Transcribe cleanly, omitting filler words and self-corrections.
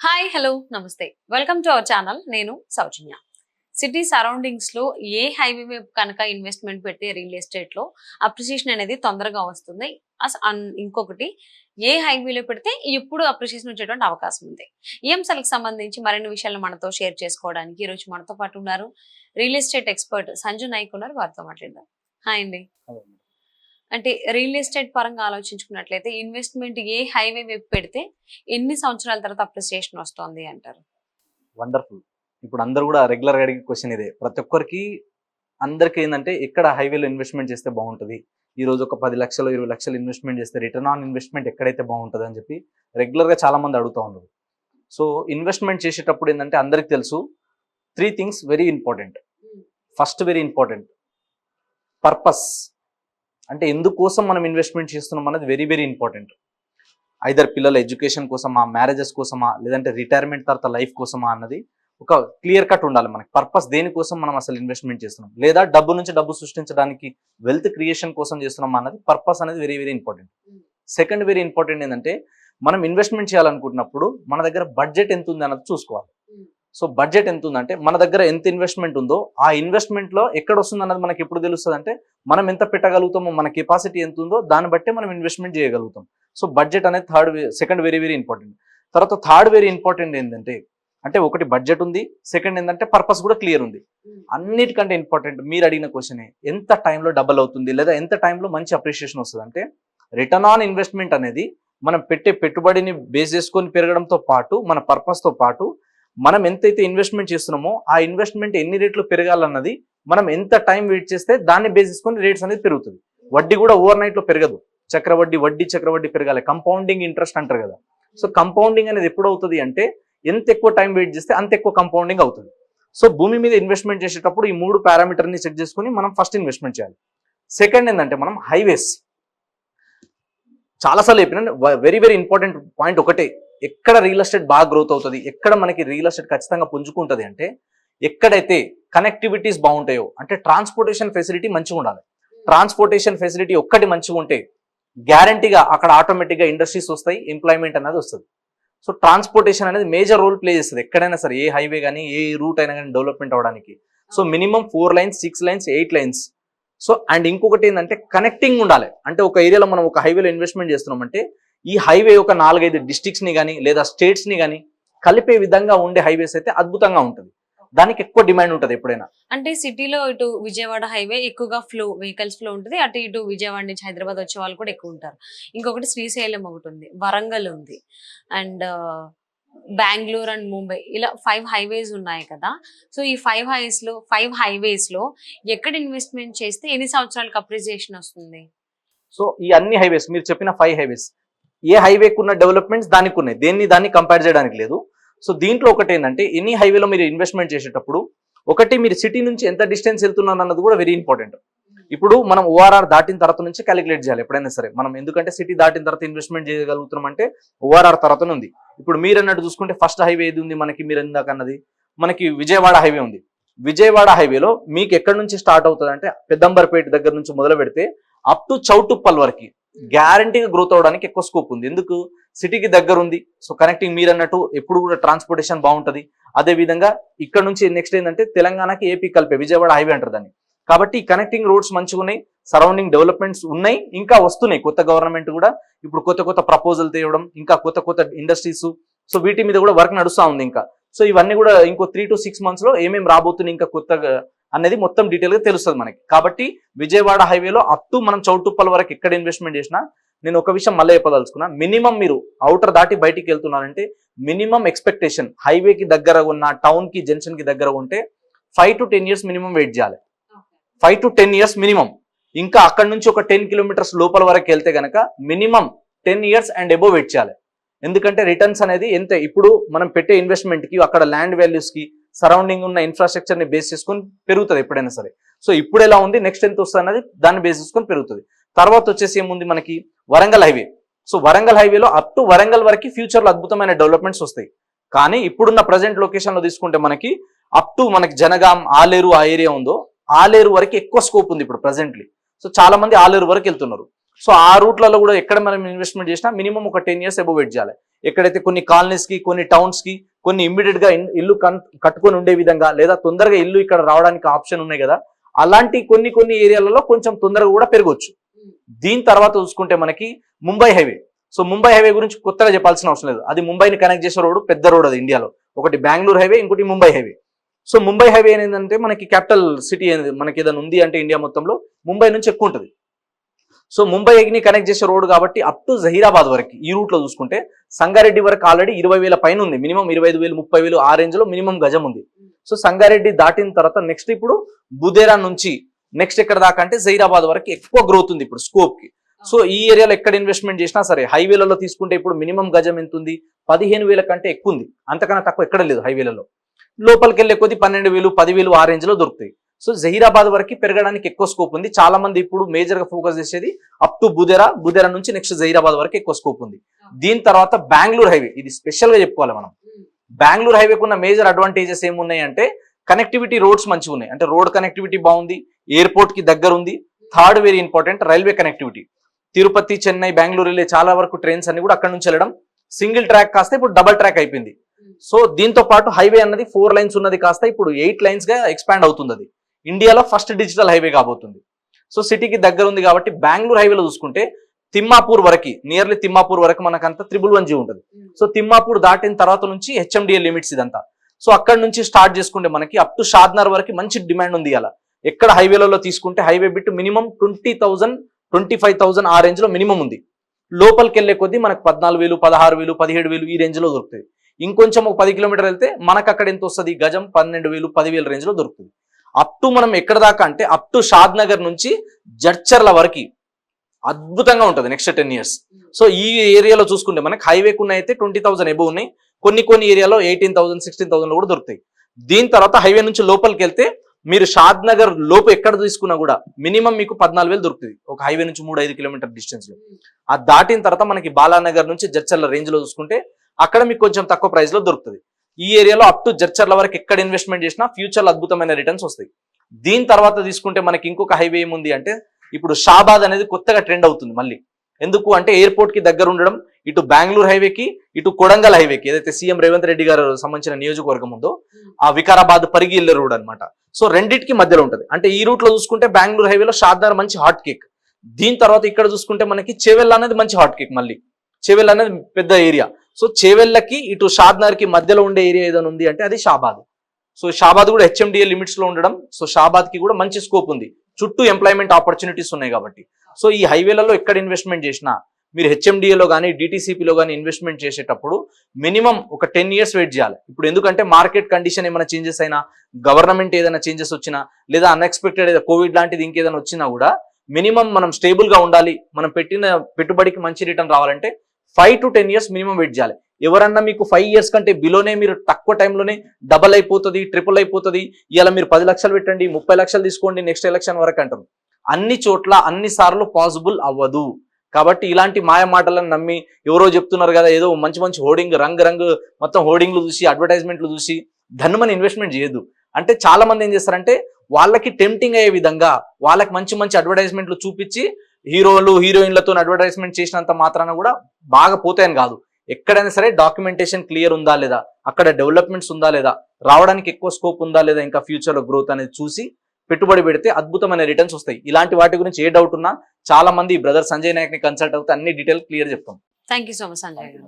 Hi hello నమస్తే welcome to our channel. నేను సౌజన్య. City surroundings లో ఏ హైవే వైపు కనుక ఇన్వెస్ట్మెంట్ పెడితే రియల్ ఎస్టేట్ లో అప్రిసియేషన్ అనేది తొందరగా వస్తుంది. ఇంకొకటి ఏ హైవేలో పెడితే ఎప్పుడు అప్రిసియేషన్ వచ్చేటువంటి అవకాశం ఉంది. ఈ అంశాలకు సంబంధించి మరిన్ని విషయాలు మనతో షేర్ చేసుకోవడానికి ఈ రోజు మనతో పాటు ఉన్నారు real estate expert Sanju Nayak ఉన్నారు. వారితో మాట్లాడదాం. హాయ్ అండి. అంటే రియల్ ఎస్టేట్ పరంగా ఆలోచించుకున్నట్లయితే ఇన్వెస్ట్మెంట్ ఏ హైవే వైపు పెడితే ఎన్ని సంవత్సరాల తర్వాత అప్రిసియేషన్ వస్తుంది అంటారు? వండర్ఫుల్. ఇప్పుడు అందరూ కూడా రెగ్యులర్ గా అడిగే క్వశ్చన్ ఇదే. ప్రతి ఒక్కరికి అందరికి ఏంటంటే ఎక్కడ హైవేలో ఇన్వెస్ట్మెంట్ చేస్తే బాగుంటుంది, ఈ రోజు ఒక 10 లక్షలు 20 లక్షలు ఇన్వెస్ట్మెంట్ చేస్తే రిటర్న్ ఆన్ ఇన్వెస్ట్మెంట్ ఎక్కడైతే బాగుంటుంది అని చెప్పి రెగ్యులర్ గా చాలా మంది అడుగుతూ ఉన్నారు. సో ఇన్వెస్ట్మెంట్ చేసేటప్పుడు ఏంటంటే అందరికి తెలుసు 3 things very important. First very important purpose, అంటే ఎందుకోసం మనం ఇన్వెస్ట్మెంట్ చేస్తున్నాం అనేది వెరీ వెరీ ఇంపార్టెంట్. ఐదర్ పిల్లల ఎడ్యుకేషన్ కోసమా, మ్యారేజెస్ కోసమా, లేదంటే రిటైర్మెంట్ తర్వాత లైఫ్ కోసమా అన్నది ఒక క్లియర్ కట్ ఉండాలి మనకి. పర్పస్ దేనికోసం మనం అసలు ఇన్వెస్ట్మెంట్ చేస్తున్నాం, లేదా డబ్బు నుంచి డబ్బు సృష్టించడానికి వెల్త్ క్రియేషన్ కోసం చేస్తున్నాం అన్నది పర్పస్ అనేది very very important. Second very important ఏంటంటే మనం ఇన్వెస్ట్మెంట్ చేయాలనుకుంటున్నప్పుడు మన దగ్గర బడ్జెట్ ఎంత ఉంది అన్నది చూసుకోవాలి. సో బడ్జెట్ ఎంత ఉందంటే మన దగ్గర ఎంత ఇన్వెస్ట్మెంట్ ఉందో ఆ ఇన్వెస్ట్మెంట్ లో ఎక్కడ వస్తుంది అన్నది మనకి ఎప్పుడు తెలుస్తుంది అంటే మనం ఎంత పెట్టగలుగుతామో, మన కెపాసిటీ ఎంత ఉందో దాన్ని బట్టే మనం ఇన్వెస్ట్మెంట్ చేయగలుగుతాం. సో బడ్జెట్ అనేది సెకండ్ వెరీ వెరీ ఇంపార్టెంట్. తర్వాత థర్డ్ వెరీ ఇంపార్టెంట్ ఏంటంటే అంటే ఒకటి బడ్జెట్ ఉంది, సెకండ్ ఏంటంటే పర్పస్ కూడా క్లియర్ ఉంది. అన్నిటికంటే ఇంపార్టెంట్ మీరు అడిగిన క్వశ్చనే ఎంత టైంలో డబల్ అవుతుంది లేదా ఎంత టైంలో మంచి అప్రిషియేషన్ వస్తుంది అంటే రిటర్న్ ఆన్ ఇన్వెస్ట్మెంట్ అనేది మనం పెట్టే పెట్టుబడిని బేస్ చేసుకొని పెరగడంతో పాటు మన పర్పస్తో పాటు మనం ఎంతైతే ఇన్వెస్ట్మెంట్ చేస్తున్నామో ఆ ఇన్వెస్ట్మెంట్ ఎన్ని రేట్లు పెరగాలన్నది మనం ఎంత టైం వెయిట్ చేస్తే దాన్ని బేస్ చేసుకొని రేట్స్ అనేది పెరుగుతుంది. వడ్డీ కూడా ఓవర్ నైట్ లో పెరగదు. చక్రవడ్డీ పెరగాలి, కంపౌండింగ్ ఇంట్రెస్ట్ అంటారు కదా. సో కంపౌండింగ్ అనేది ఎప్పుడు అవుతుంది అంటే ఎంత ఎక్కువ టైం వెయిట్ చేస్తే అంత ఎక్కువ కంపౌండింగ్ అవుతుంది. సో భూమి మీద ఇన్వెస్ట్మెంట్ చేసేటప్పుడు ఈ 3 పారామీటర్ని చెక్ చేసుకుని మనం ఫస్ట్ ఇన్వెస్ట్మెంట్ చేయాలి. సెకండ్ ఏంటంటే మనం హైవేస్, చాలాసార్లు చెప్పిన వెరీ వెరీ ఇంపార్టెంట్ పాయింట్ ఒకటే, ఎక్కడ రియల్ ఎస్టేట్ బాగా గ్రోత్ అవుతుంది, ఎక్కడ మనకి రియల్ ఎస్టేట్ ఖచ్చితంగా పుంజుకుంటుంది అంటే ఎక్కడైతే కనెక్టివిటీస్ బాగుంటాయో, అంటే ట్రాన్స్పోర్టేషన్ ఫెసిలిటీ మంచిగా ఉండాలి. ట్రాన్స్పోర్టేషన్ ఫెసిలిటీ ఒక్కటి మంచిగా ఉంటే గ్యారంటీగా అక్కడ ఆటోమేటిక్గా ఇండస్ట్రీస్ వస్తాయి, ఎంప్లాయ్మెంట్ అనేది వస్తుంది. సో ట్రాన్స్పోర్టేషన్ అనేది మేజర్ రోల్ ప్లే చేస్తుంది ఎక్కడైనా సరే, ఏ హైవే కానీ ఏ రూట్ అయినా కానీ డెవలప్మెంట్ అవ్వడానికి. So minimum 4 lines 6 lines 8 lines. So and ఇంకొకటి ఏంటంటే కనెక్టింగ్ ఉండాలి. అంటే ఒక ఏరియాలో మనం ఒక హైవేలో ఇన్వెస్ట్మెంట్ చేస్తున్నామంటే ఈ హైవే ఒక 4-5 డిస్ట్రిక్ట్స్ ని కానీ లేదా స్టేట్స్ ని కానీ కలిపే విధంగా ఉండే హైవేస్ అయితే అద్భుతంగా ఉంటుంది. దానికి ఎక్కువ డిమాండ్ ఉంటుంది ఎప్పుడైనా. అంటే సిటీలో ఇటు విజయవాడ హైవే ఎక్కువగా వెహికల్స్ ఫ్లో ఉంటుంది, అటు ఇటు విజయవాడ నుంచి హైదరాబాద్ వచ్చే వాళ్ళు కూడా ఎక్కువ ఉంటారు. ఇంకొకటి శ్రీశైలం ఒకటి ఉంది, వరంగల్ ఉంది, అండ్ బెంగళూరు అండ్ ముంబై, ఇలా 5 హైవేస్ ఉన్నాయి కదా. సో ఈ 5 హైవేస్ లో ఎక్కడ ఇన్వెస్ట్మెంట్ చేస్తే ఎన్ని సంవత్సరాలకు అప్రిసియేషన్ వస్తుంది? సో ఈ అన్ని హైవేస్ మీరు చెప్పిన 5 హైవేస్ ఏ హైవేకు ఉన్న డెవలప్మెంట్స్ దానికి ఉన్నాయి, దాన్ని కంపేర్ చేయడానికి లేదు. సో దీంట్లో ఒకటి ఏంటంటే ఎనీ హైవేలో మీరు ఇన్వెస్ట్మెంట్ చేసేటప్పుడు ఒకటి మీరు సిటీ నుంచి ఎంత డిస్టెన్స్ వెళ్తున్నారు అన్నది కూడా వెరీ ఇంపార్టెంట్. ఇప్పుడు మనం ఓఆర్ఆర్ దాటిన తర్వాత నుంచి క్యాలిక్యులేట్ చేయాలి ఎప్పుడైనా సరే మనం, ఎందుకంటే సిటీ దాటిన తర్వాత ఇన్వెస్ట్మెంట్ చేయగలుగుతున్నాం అంటే ఓఆర్ఆర్ తర్వాతనే ఉంది. ఇప్పుడు మీరు అన్నట్టు చూసుకుంటే ఫస్ట్ హైవే ఏది ఉంది మనకి, మీరు ఇందాక అన్నది మనకి విజయవాడ హైవే ఉంది. విజయవాడ హైవేలో మీకు ఎక్కడి నుంచి స్టార్ట్ అవుతుంది అంటే పెద్దంబర్పేట దగ్గర నుంచి మొదలు పెడితే అప్ టు చౌటుప్పల్ వరకు గ్యారంటీగా గ్రోత్ అవడానికి ఎక్కువ స్కోప్ ఉంది. ఎందుకు, సిటీకి దగ్గర ఉంది. సో కనెక్టింగ్ మీరు అన్నట్టు ఎప్పుడు కూడా ట్రాన్స్పోర్టేషన్ బాగుంటుంది. అదే విధంగా ఇక్కడ నుంచి నెక్స్ట్ ఏంటంటే తెలంగాణకి ఏపీ కలిపే విజయవాడ హైవే అంటారు దాన్ని. కాబట్టి కనెక్టింగ్ రోడ్స్ మంచిగా ఉన్నాయి, సరౌండింగ్ డెవలప్మెంట్స్ ఉన్నాయి, ఇంకా వస్తున్నాయి. కొత్త గవర్నమెంట్ కూడా ఇప్పుడు కొత్త ప్రపోజల్ తేవడం, ఇంకా కొత్త ఇండస్ట్రీస్, సో వీటి మీద కూడా వర్క్ నడుస్తూ ఉంది ఇంకా. సో ఇవన్నీ కూడా ఇంకో 3 to 6 months లో ఏమేమి రాబోతున్నాయి ఇంకా కొత్తగా అనేది మొత్తం డీటెయిల్ గా తెలుస్తుంది మనకి. కాబట్టి విజయవాడ హైవేలో అప్ టు మనం చౌటుప్పల్ వరకు ఎక్కడ ఇన్వెస్ట్మెంట్ చేసినా, నేను ఒక విషయం మళ్ళీ చెప్పదలుచుకున్నా, మినిమం మీరు అవుటర్ దాటి బయటికి వెళ్తున్నారంటే మినిమం ఎక్స్పెక్టేషన్ హైవేకి దగ్గర ఉన్న, టౌన్ కి జంక్షన్ కి దగ్గర ఉంటే 5 to 10 years మినిమం వెయిట్ చేయాలి. 5 to 10 years మినిమం. ఇంకా అక్కడ నుంచి ఒక 10 kilometers లోపల వరకు వెళ్తే కనుక minimum 10 years and above wait చేయాలి. ఎందుకంటే రిటర్న్స్ అనేది ఎంత, ఇప్పుడు మనం పెట్టే ఇన్వెస్ట్మెంట్ కి అక్కడ ల్యాండ్ వాల్యూస్ కి సరౌండింగ్ ఉన్న ఇన్ఫ్రాస్ట్రక్చర్ ని బేస్ చేసుకొని పెరుగుతుంది ఎప్పుడైనా సరే. సో ఇప్పుడు ఎలా ఉంది, నెక్స్ట్ ఎంత వస్తుంది అన్నది దాన్ని బేస్ చేసుకొని పెరుగుతుంది. తర్వాత వచ్చేసి ఏముంది మనకి వరంగల్ హైవే. సో వరంగల్ హైవేలో అప్ టు వరంగల్ వరకు ఫ్యూచర్ లో అద్భుతమైన డెవలప్మెంట్స్ వస్తాయి. కానీ ఇప్పుడున్న ప్రజెంట్ లొకేషన్ లో తీసుకుంటే మనకి అప్ టు మనకి జనగాం, ఆలేరు ఆ ఏరియా ఉందో ఆలేరు వరకు ఎక్కువ స్కోప్ ఉంది ఇప్పుడు ప్రెసెంట్లీ. సో చాలా మంది ఆలేరు వరకు వెళ్తున్నారు. సో ఆ రూట్లలో కూడా ఎక్కడ మనం ఇన్వెస్ట్మెంట్ చేసినా మినిమం ఒక 10 years అబోవ్ వెయిట్ చేయాలి. ఎక్కడైతే కొన్ని కాలనీస్ కి కొన్ని టౌన్స్ కి కొన్ని ఇమ్మీడియట్ గా ఇల్లు కట్టుకొని ఉండే విధంగా లేదా తొందరగా ఇల్లు ఇక్కడ రావడానికి ఆప్షన్ ఉన్నాయి కదా, అలాంటి కొన్ని ఏరియాలలో కొంచెం తొందరగా కూడా పెరగవచ్చు. దీని తర్వాత చూసుకుంటే మనకి Mumbai highway. So Mumbai highway గురించి కొత్తగా చెప్పాల్సిన అవసరం లేదు. అది ముంబైని కనెక్ట్ చేసే రోడ్, పెద్ద రోడ్ అది ఇండియాలో. ఒకటి బెంగళూరు హైవే, ఇంకోటి Mumbai highway. So Mumbai highway ఏంటంటే మనకి క్యాపిటల్ సిటీ మనకి ఏదైనా ఉంది అంటే ఇండియా మొత్తంలో ముంబై నుంచి ఎక్కువ ఉంటుంది. సో ముంబైని కనెక్ట్ చేసే రోడ్ కాబట్టి అప్ టు జహీరాబాద్ వరకు ఈ రూట్ లో చూసుకుంటే సంగారెడ్డి వరకు ఆల్రెడీ 20,000 పైన ఉంది. మినిమం 25,000 30,000 ఆ రేంజ్ లో మినిమం గజం ఉంది. సో సంగారెడ్డి దాటిన తర్వాత నెక్స్ట్ ఇప్పుడు బుదేరా నుంచి నెక్స్ట్ ఎక్కడ దాకా అంటే జహీరాబాద్ వరకు ఎక్కువ గ్రోత్ ఉంది ఇప్పుడు స్కోప్ కి. సో ఈ ఏరియాలో ఎక్కడ ఇన్వెస్ట్మెంట్ చేసినా సరే హైవేలలో తీసుకుంటే ఇప్పుడు మినిమం గజం ఎంత ఉంది, 15,000 కంటే ఎక్కువ ఉంది. అంతకన్నా తక్కువ ఎక్కడ లేదు హైవేలలో. లోపలికి వెళ్ళే కొద్ది 12,000 10,000 ఆ రేంజ్ లో దొరుకుతాయి. సో జహీరాబాద్ వరకు పెరగడానికి ఎక్కువ స్కోప్ ఉంది. చాలా మంది ఇప్పుడు మేజర్ గా ఫోకస్ చేసేది అప్ టు బుదేరా నుంచి నెక్స్ట్ జహీరాబాద్ వరకు ఎక్కువ స్కోప్ ఉంది. దీని తర్వాత బెంగళూరు హైవే, ఇది స్పెషల్ గా చెప్పుకోవాలి మనం. బెంగళూరు హైవేకి ఉన్న మేజర్ అడ్వాంటేజెస్ ఏమున్నాయి అంటే కనెక్టివిటీ, రోడ్స్ మంచిగా ఉన్నాయి. అంటే రోడ్ కనెక్టివిటీ బాగుంది, ఎయిర్పోర్ట్ కి దగ్గర ఉంది. Third very important railway connectivity. Tirupati, Chennai, Bengaluru వెళ్ళే చాలా వరకు ట్రైన్స్ అన్ని కూడా అక్కడ నుంచి వెళ్ళడం. సింగిల్ ట్రాక్ కాస్త ఇప్పుడు డబుల్ ట్రాక్ అయిపోయింది. సో దీంతో పాటు హైవే అన్నది 4 లైన్స్ ఉన్నది కాస్త ఇప్పుడు 8 లైన్స్ గా ఎక్స్పాండ్ అవుతుంది. అది ఇండియాలో ఫస్ట్ డిజిటల్ హైవే కాబోతుంది. సో సిటీకి దగ్గర ఉంది కాబట్టి బెంగళూరు హైవేలో చూసుకుంటే తిమ్మాపూర్ వరకు, నియర్లీ తిమ్మాపూర్ వరకు మనకంతా 111G ఉంటుంది. సో తిమ్మాపూర్ దాటిన తర్వాత నుంచి HMDA లిమిట్స్ ఇదంతా. సో అక్కడ నుంచి స్టార్ట్ చేసుకుంటే మనకి అప్ టు షాద్నగర్ వరకు మంచి డిమాండ్ ఉంది. అలా ఎక్కడ హైవేలలో తీసుకుంటే హైవే బిట్ మినిమం 20,000 25,000 ఆ రేంజ్ లో మినిమం ఉంది. లోపలికి వెళ్లే కొద్దీ మనకు 14,000 16,000 17,000 ఈ రేంజ్ లో దొరుకుతాయి. ఇంకొంచెం ఒక 10 కిలోమీటర్ వెళ్తే మనకు అక్కడ ఎంత వస్తుంది, గజం 12,000 10,000 రేంజ్ లో దొరుకుతుంది. అప్ టు మనం ఎక్కడ దాకా అంటే అప్ టు షాద్నగర్ నుంచి జడ్చర్ల వరకు అద్భుతంగా ఉంటుంది నెక్స్ట్ 10 ఇయర్స్. సో ఈ ఏరియాలో చూసుకుంటే మనకి హైవేకు ఉన్న అయితే 20,000 ఎబో ఉన్నాయి. కొన్ని ఏరియాలో 18,000 16,000 కూడా దొరుకుతాయి. దీని తర్వాత హైవే నుంచి లోపలికి వెళ్తే మీరు షాద్నగర్ లోపు ఎక్కడ తీసుకున్నా కూడా మినిమం మీకు 14,000 దొరుకుతుంది ఒక హైవే నుంచి 3-5 కిలోమీటర్ డిస్టెన్స్ లో. అది దాటిన తర్వాత మనకి బాలానగర్ నుంచి జడ్చర్ల రేంజ్ లో చూసుకుంటే అక్కడ మీకు కొంచెం తక్కువ ప్రైస్ లో దొరుకుతుంది. ఈ ఏరియాలో అప్ టు జడ్చర్ల వరకు ఎక్కడ ఇన్వెస్ట్మెంట్ చేసినా ఫ్యూచర్ లో అద్భుతమైన రిటర్న్స్ వస్తాయి. దీని తర్వాత తీసుకుంటే మనకి ఇంకొక హైవే ఏముంది అంటే ఇప్పుడు షాబాద్ అనేది కొత్తగా ట్రెండ్ అవుతుంది మళ్ళీ. ఎందుకు అంటే ఎయిర్పోర్ట్ కి దగ్గర ఉండడం, ఇటు బెంగళూరు హైవేకి ఇటు కొడంగల్ హైవేకి ఏదైతే సీఎం రేవంత్ రెడ్డి గారు సంబంధించిన నియోజకవర్గం ఉందో ఆ వికారాబాద్ పరిగి వెళ్ళే రోడ్ అనమాట. సో రెండింటికి మధ్యలో ఉంటుంది. అంటే ఈ రూట్ లో చూసుకుంటే బెంగళూరు హైవేలో షాద్నగర్ మంచి హాట్ కేక్. దీని తర్వాత ఇక్కడ చూసుకుంటే మనకి చెవెల్ అనేది మంచి హాట్ కేక్. మళ్ళీ చెవెల్ అనేది పెద్ద ఏరియా. సో చెవెల్లకి ఇటు షాద్నగర్ కి మధ్యలో ఉండే ఏరియా ఏదైనా ఉంది అంటే అది షాబాద్. సో షాబాద్ కూడా HMDA లిమిట్స్ లో ఉండడం. సో షాబాద్ కి కూడా మంచి స్కోప్ ఉంది, చుట్టూ ఎంప్లాయ్మెంట్ ఆపర్చునిటీస్ ఉన్నాయి కాబట్టి. సో ఈ హైవేలలో ఎక్కడ ఇన్వెస్ట్మెంట్ చేసినా మీరు HMDAలో కానీ DTCPలో కానీ ఇన్వెస్ట్మెంట్ చేసేటప్పుడు మినిమం ఒక 10 ఇయర్స్ వెయిట్ చేయాలి. ఇప్పుడు ఎందుకంటే మార్కెట్ కండిషన్ ఏమైనా చేంజెస్ అయినా, గవర్నమెంట్ ఏదైనా చేంజెస్ వచ్చినా, లేదా అన్ఎక్స్పెక్టెడ్ కోవిడ్ లాంటిది ఇంకేదైనా వచ్చినా కూడా మినిమం మనం స్టేబుల్ గా ఉండాలి. మనం పెట్టిన పెట్టుబడికి మంచి రిటర్న్ రావాలంటే 5 to 10 ఇయర్స్ మినిమం వెయిట్ చేయాలి. ఎవరన్నా మీకు 5 ఇయర్స్ కంటే బిలోనే మీరు తక్కువ టైంలోనే డబల్ అయిపోతుంది, ట్రిపుల్ అయిపోతుంది, ఇలా మీరు 10 లక్షలు పెట్టండి 30 లక్షలు తీసుకోండి నెక్స్ట్ ఎలక్షన్ వరకు అంటారు. అన్ని చోట్ల అన్ని సార్లు పాసిబుల్ అవ్వదు. కాబట్టి ఇలాంటి మాయ మాటలను నమ్మి ఎవరో చెప్తున్నారు కదా ఏదో మంచి హోర్డింగ్ రంగు మొత్తం హోర్డింగ్లు చూసి అడ్వర్టైజ్మెంట్లు చూసి ధన్మని ఇన్వెస్ట్మెంట్ చేయొద్దు. అంటే చాలా మంది ఏం చేస్తారంటే వాళ్ళకి టెంప్టింగ్ అయ్యే విధంగా వాళ్ళకి మంచి అడ్వర్టైజ్మెంట్లు చూపించి హీరోలు హీరోయిన్లతో అడ్వర్టైజ్మెంట్ చేసినంత మాత్రాన కూడా బాగా పోతాయని కాదు. ఎక్కడైనా సరే డాక్యుమెంటేషన్ క్లియర్ ఉందా లేదా, అక్కడ డెవలప్మెంట్స్ ఉందా లేదా, రావడానికి ఎక్కువ స్కోప్ ఉందా లేదా, ఇంకా ఫ్యూచర్ లో గ్రోత్ అనేది చూసి పెట్టుబడి పెడితే అద్భుతమైన రిటర్న్స్ వస్తాయి. ఇలాంటి వాటి గురించి ఏ డౌట్ ఉన్నా చాలా మంది బ్రదర్ సంజయ్ నాయక్ ని కన్సల్ట్ అవుతే అన్ని డీటెయిల్ క్లియర్ చెప్తాం. Thank you so much Sanjay గారు.